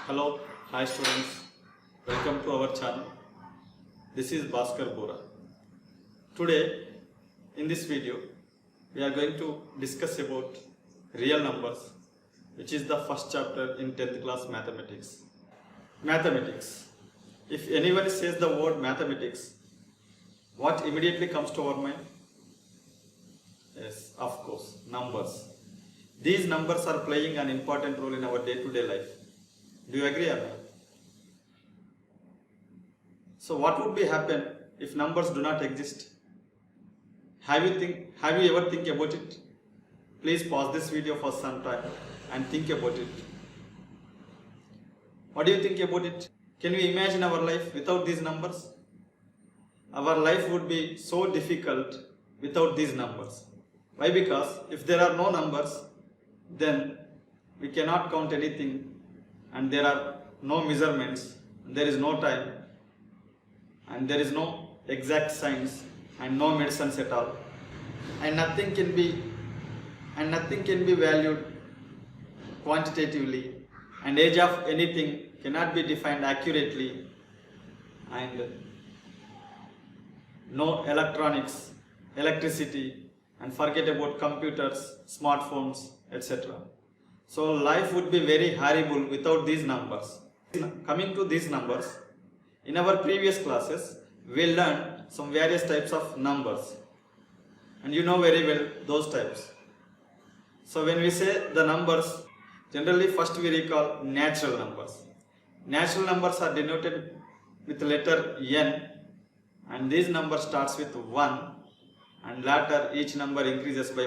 Hello, hi students, welcome to our channel. This is Bhaskar Bora. Today, in this video, we are going to discuss about real numbers, which is the first chapter in 10th class mathematics. Mathematics. If anyone says the word mathematics, what immediately comes to our mind? Yes, of course, numbers. These numbers are playing an important role in our day-to-day life. Do you agree or not? So what would be happen if numbers do not exist? Have you ever think about it? Please pause this video for some time and think about it. What do you think about it? Can you imagine our life without these numbers? Our life would be so difficult without these numbers. Why? Because if there are no numbers, then we cannot count anything, and there are no measurements, there is no time, and there is no exact science and no medicines at all, and nothing can be valued quantitatively, and age of anything cannot be defined accurately, and no electronics, electricity, and forget about computers, smartphones, etc. So life would be very horrible without these numbers. Coming to these numbers, in our previous classes, we learned some various types of numbers, and you know very well those types. So when we say the numbers, generally first we recall natural numbers. Natural numbers are denoted with the letter N, and this number starts with 1, and later each number increases by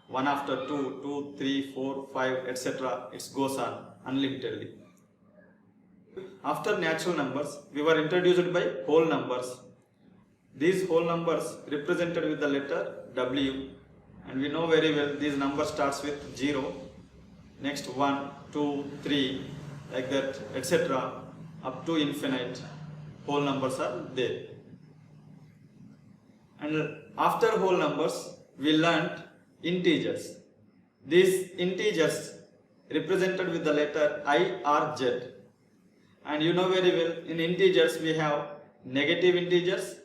1 after 2, 3, 4, 5, etc. It goes on unlimitedly. After natural numbers, we were introduced by whole numbers. These whole numbers represented with the letter W, and we know very well these numbers starts with 0, next 1, 2, 3, like that, etc. up to infinite. Whole numbers are there. And after whole numbers, we learned integers. These integers represented with the letter I or Z. And you know very well, in integers we have negative integers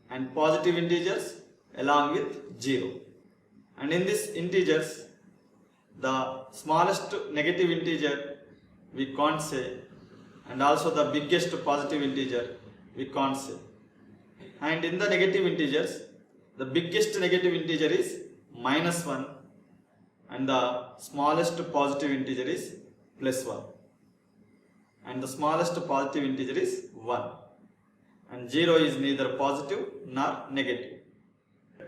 and positive integers along with 0. And in these integers, the smallest negative integer we can't say, and also the biggest positive integer we can't say. And in the negative integers, the biggest negative integer is -1, and the smallest positive integer is +1, and the smallest positive integer is 1, and 0 is neither positive nor negative.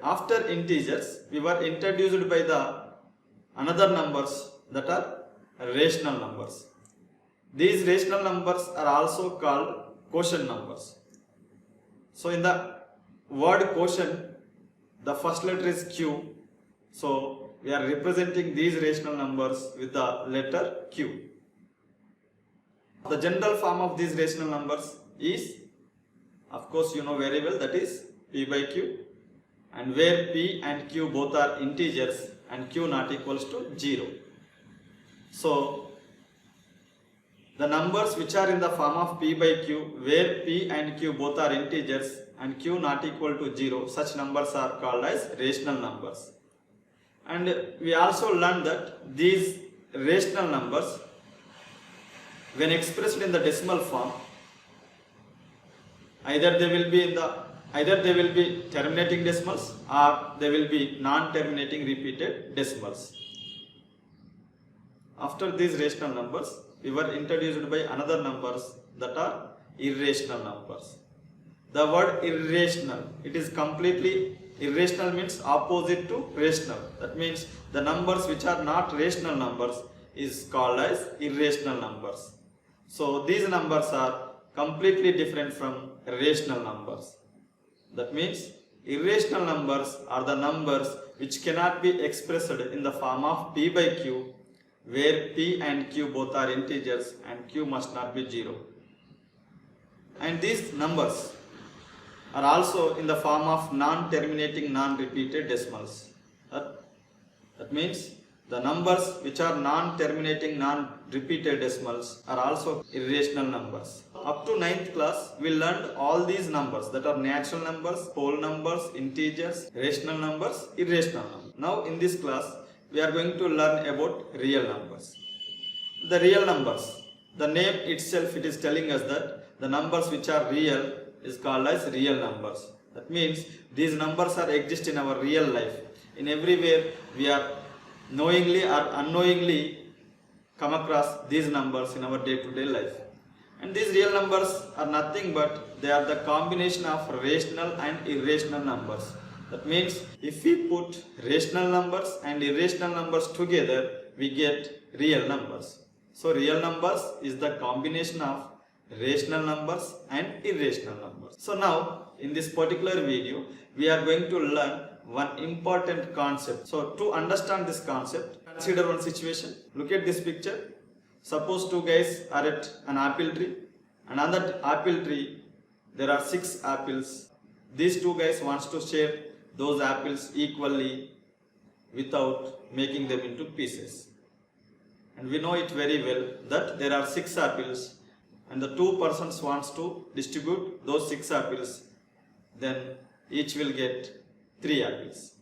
After integers, we were introduced by the another numbers that are rational numbers. These rational numbers are also called quotient numbers. So in the word quotient, the first letter is Q. So we are representing these rational numbers with the letter Q. The general form of these rational numbers is, of course you know very well, that is P by Q, and where P and Q both are integers and Q not equals to 0. So the numbers which are in the form of P by Q, where P and Q both are integers and Q not equal to 0, such numbers are called as rational numbers. And we also learned that these rational numbers, when expressed in the decimal form, either they will be terminating decimals or they will be non-terminating repeated decimals. After these rational numbers, we were introduced by another numbers that are irrational numbers. The word irrational, it is completely irrational, means opposite to rational. That means the numbers which are not rational numbers is called as irrational numbers. So these numbers are completely different from rational numbers. That means irrational numbers are the numbers which cannot be expressed in the form of P by Q, where P and Q both are integers and Q must not be 0. And these numbers are also in the form of non-terminating, non-repeated decimals. That means the numbers which are non-terminating, non repeated decimals are also irrational numbers. Up to 9th class, we learned all these numbers that are natural numbers, whole numbers, integers, rational numbers, irrational numbers. Now in this class, we are going to learn about real numbers. The real numbers, the name itself it is telling us that the numbers which are real is called as real numbers. That means these numbers are exist in our real life. In everywhere we are knowingly or unknowingly come across these numbers in our day-to-day life. And these real numbers are nothing but they are the combination of rational and irrational numbers. That means if we put rational numbers and irrational numbers together, we get real numbers. So real numbers is the combination of rational numbers and irrational numbers. So now in this particular video, we are going to learn one important concept. So to understand this concept, consider one situation. Look at this picture. Suppose two guys are at an apple tree, and on that apple tree there are 6 apples. These two guys wants to share those apples equally without making them into pieces. And we know it very well that there are 6 apples and the 2 persons wants to distribute those 6 apples, then each will get 3 apples.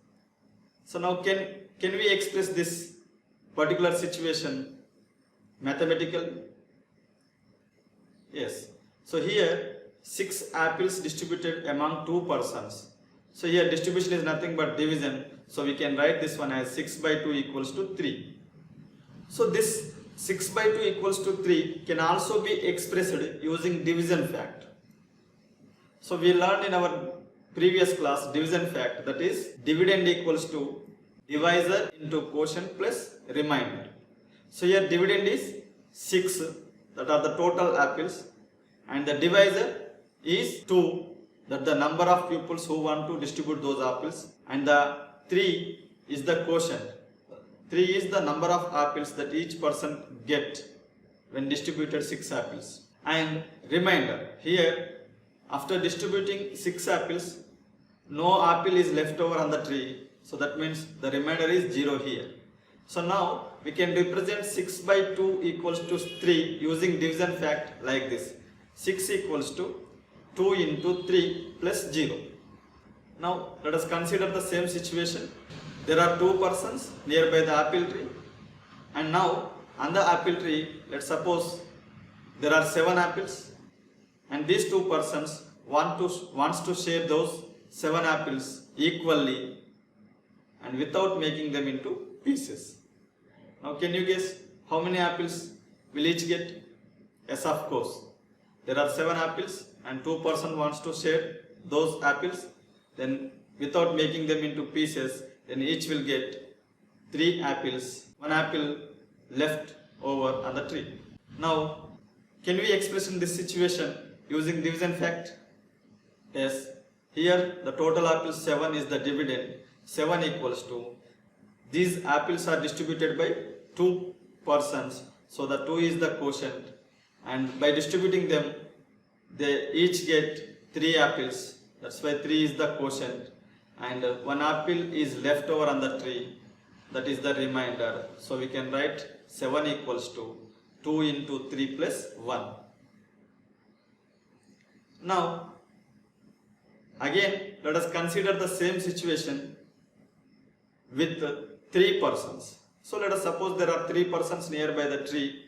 So now can we express this particular situation mathematically? Yes. So here 6 apples distributed among 2 persons. So here distribution is nothing but division. So we can write this one as 6 by 2 equals to 3. So this 6 by 2 equals to 3 can also be expressed using division fact. So we learned in our previous class division fact, that is dividend equals to divisor into quotient plus remainder. So here dividend is 6, that are the total apples, and the divisor is 2, that the number of pupils who want to distribute those apples, and the 3 is the quotient. 3 is the number of apples that each person get when distributed 6 apples. And remainder, here after distributing 6 apples, no apple is left over on the tree. So that means the remainder is 0 here. So now we can represent 6 by 2 equals to 3 using division fact like this. 6 equals to 2 into 3 plus 0. Now let us consider the same situation. There are 2 persons nearby the apple tree, and now on the apple tree, let's suppose there are 7 apples, and these 2 persons wants to share those 7 apples equally and without making them into pieces. Now can you guess how many apples will each get? Yes, of course. There are 7 apples and 2 persons wants to share those apples, then without making them into pieces, then each will get 3 apples, 1 apple left over on the tree. Now, can we express in this situation using division fact? Yes, here the total apples 7 is the dividend. 7 equals to, these apples are distributed by 2 persons, so the 2 is the quotient, and by distributing them, they each get 3 apples. That's why 3 is the quotient. And 1 apple is left over on the tree, that is the remainder. So we can write 7 equals to 2 into 3 plus 1. Now again let us consider the same situation with 3 persons. So let us suppose there are 3 persons nearby the tree,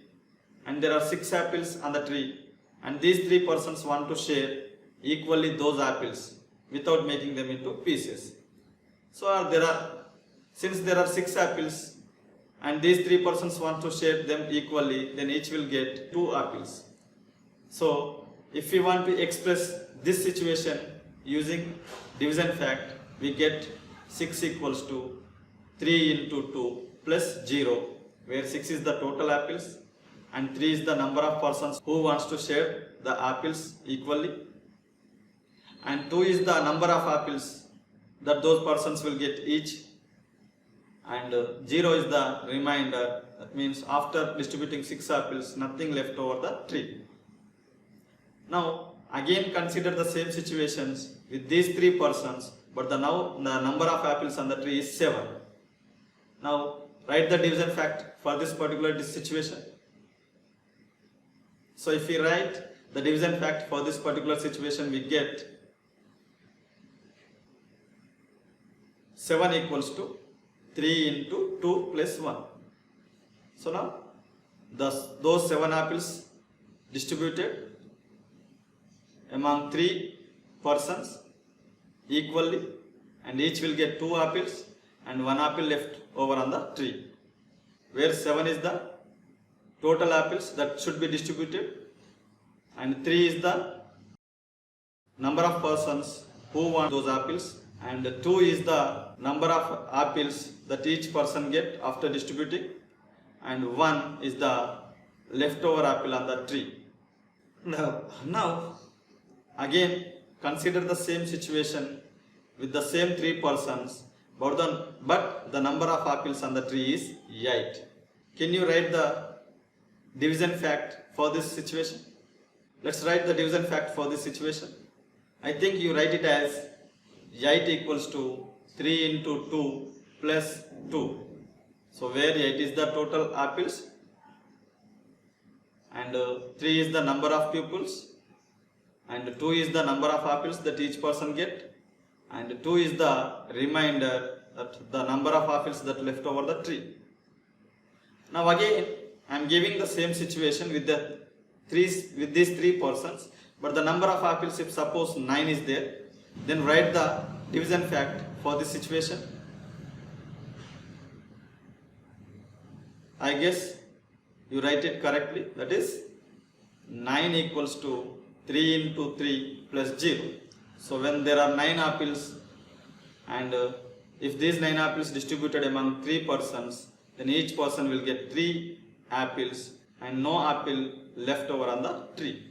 and there are 6 apples on the tree, and these 3 persons want to share equally those apples without making them into pieces. So since there are 6 apples and these 3 persons want to share them equally, then each will get 2 apples. So if we want to express this situation using division fact, we get 6 equals to 3 into 2 plus 0, where 6 is the total apples and 3 is the number of persons who wants to share the apples equally, and 2 is the number of apples that those persons will get each, and 0 is the remainder. That means after distributing 6 apples, nothing left over the tree. Now again consider the same situations with these 3 persons, but now the number of apples on the tree is 7. Now write the division fact for this particular situation. So if we write the division fact for this particular situation, we get 7 equals to 3 into 2 plus 1. So now those 7 apples distributed among 3 persons equally, and each will get 2 apples and 1 apple left over on the tree, where 7 is the total apples that should be distributed and 3 is the number of persons who want those apples, and 2 is the number of apples that each person get after distributing, and 1 is the leftover apple on the tree. Now again consider the same situation with the same 3 persons, but the number of apples on the tree is 8. Can you write the division fact for this situation? Let's write the division fact for this situation. I think you write it as 8 equals to 3 into 2 plus 2. So where 8 is the total apples and 3 is the number of pupils and 2 is the number of apples that each person get, and 2 is the remainder, that the number of apples that left over the tree. Now again I am giving the same situation with these 3 persons, but the number of apples, if suppose 9 is there, then write the division fact for this situation. I guess you write it correctly, that is 9 equals to 3 into 3 plus 0. So when there are 9 apples and if these 9 apples distributed among 3 persons, then each person will get 3 apples and no apple left over on the tree.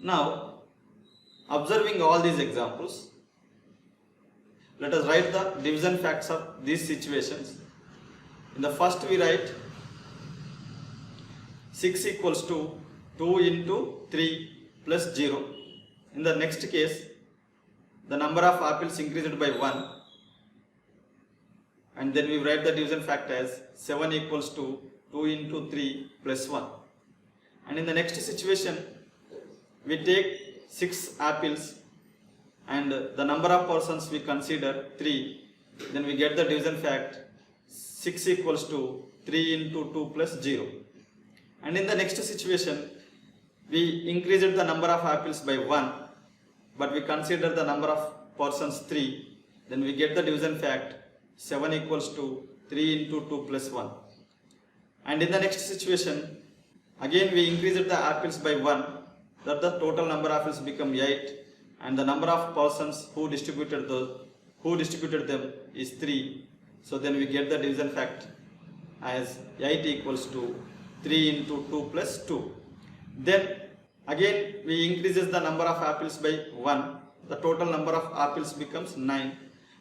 Now observing all these examples, let us write the division facts of these situations. In the first we write 6 equals to 2 into 3 plus 0. In the next case, the number of apples increased by 1, and then we write the division fact as 7 equals to 2 into 3 plus 1. And in the next situation, we take 6 apples and the number of persons we consider 3, then we get the division fact 6 equals to 3 into 2 plus 0. And in the next situation, we increased the number of apples by 1, but we consider the number of persons 3, then we get the division fact 7 equals to 3 into 2 plus 1. And in the next situation, again we increased the apples by 1, that the total number of apples become 8, and the number of persons who distributed them is 3. So then we get the division fact as 8 equals to 3 into 2 plus 2. Then again we increases the number of apples by 1, the total number of apples becomes 9,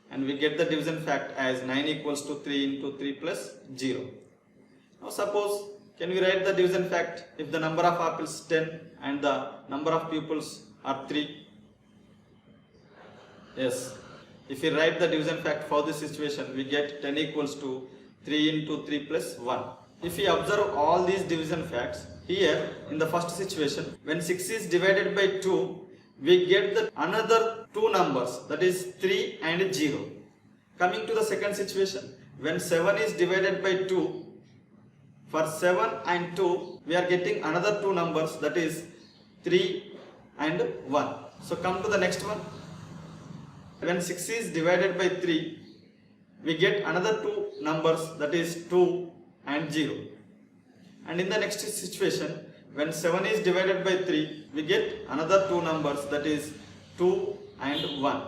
and we get the division fact as 9 equals to 3 into 3 plus 0. Now suppose, can we write the division fact if the number of apples 10 and the number of pupils are 3? Yes. If we write the division fact for this situation, we get 10 equals to 3 into 3 plus 1. If we observe all these division facts, here in the first situation, when 6 is divided by 2, we get another 2 numbers, that is 3 and 0. Coming to the second situation, when 7 is divided by 2, for 7 and 2, we are getting another 2 numbers, that is 3 and 1. So come to the next one. When 6 is divided by 3, we get another 2 numbers, that is 2 and 0. And in the next situation, when 7 is divided by 3, we get another 2 numbers, that is 2 and 1.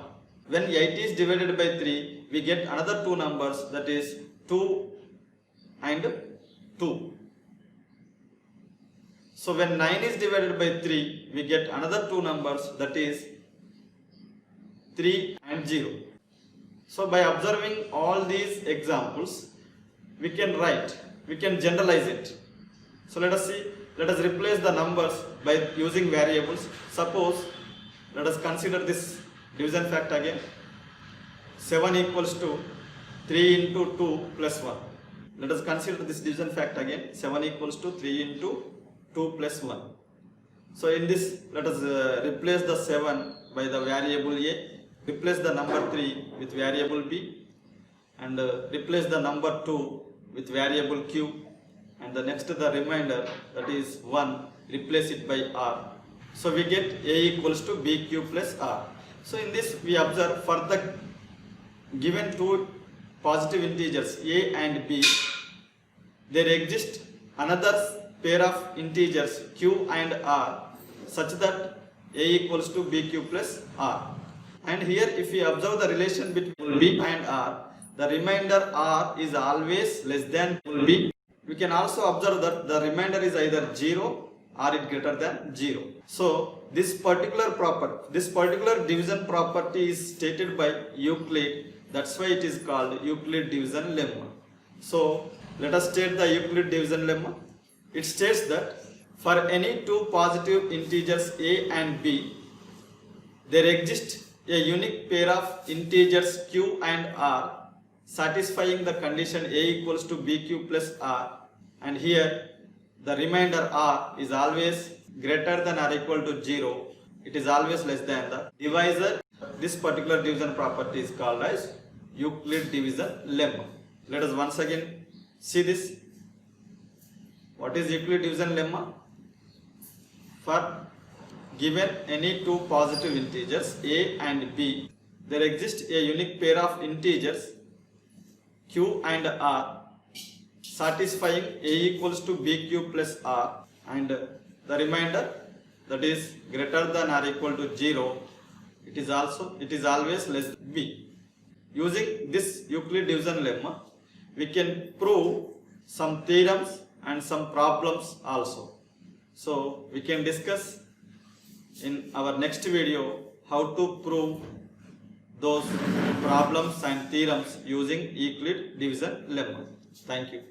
When 8 is divided by 3, we get another 2 numbers, that is 2 and 2. So when 9 is divided by 3, we get another 2 numbers, that is 3 and 0. So by observing all these examples, we can generalize it. So let us replace the numbers by using variables. Suppose, let us consider this division fact again. 7 equals to 3 into 2 plus 1. Let us consider this division fact again. 7 equals to 3 into 2 plus 1. So in this, let us replace the 7 by the variable a, replace the number 3 with variable b, and replace the number 2 with variable q, and the next the remainder, that is 1, replace it by r. So we get a equals to bq plus r. So in this we observe, for the given two positive integers a and b, there exists another pair of integers q and r such that a equals to bq plus r. And here if we observe the relation between b and r, the remainder r is always less than b. We can also observe that the remainder is either 0 or it greater than 0. So this particular division property is stated by Euclid. That's why it is called Euclid division lemma. So let us state the Euclid division lemma. It states that for any two positive integers a and b, there exists a unique pair of integers q and r satisfying the condition a equals to bq plus r, and here the remainder r is always greater than or equal to 0. It is always less than the divisor. This particular division property is called as Euclid division lemma. Let us once again see this. What is Euclid division lemma? For given any two positive integers a and b, there exists a unique pair of integers q and r satisfying a equals to bq plus r, and the remainder, that is greater than or equal to 0. It is always less than b. Using this Euclid division lemma, we can prove some theorems and some problems also. So we can discuss in our next video how to prove those problems and theorems using Euclid division lemma. Thank you.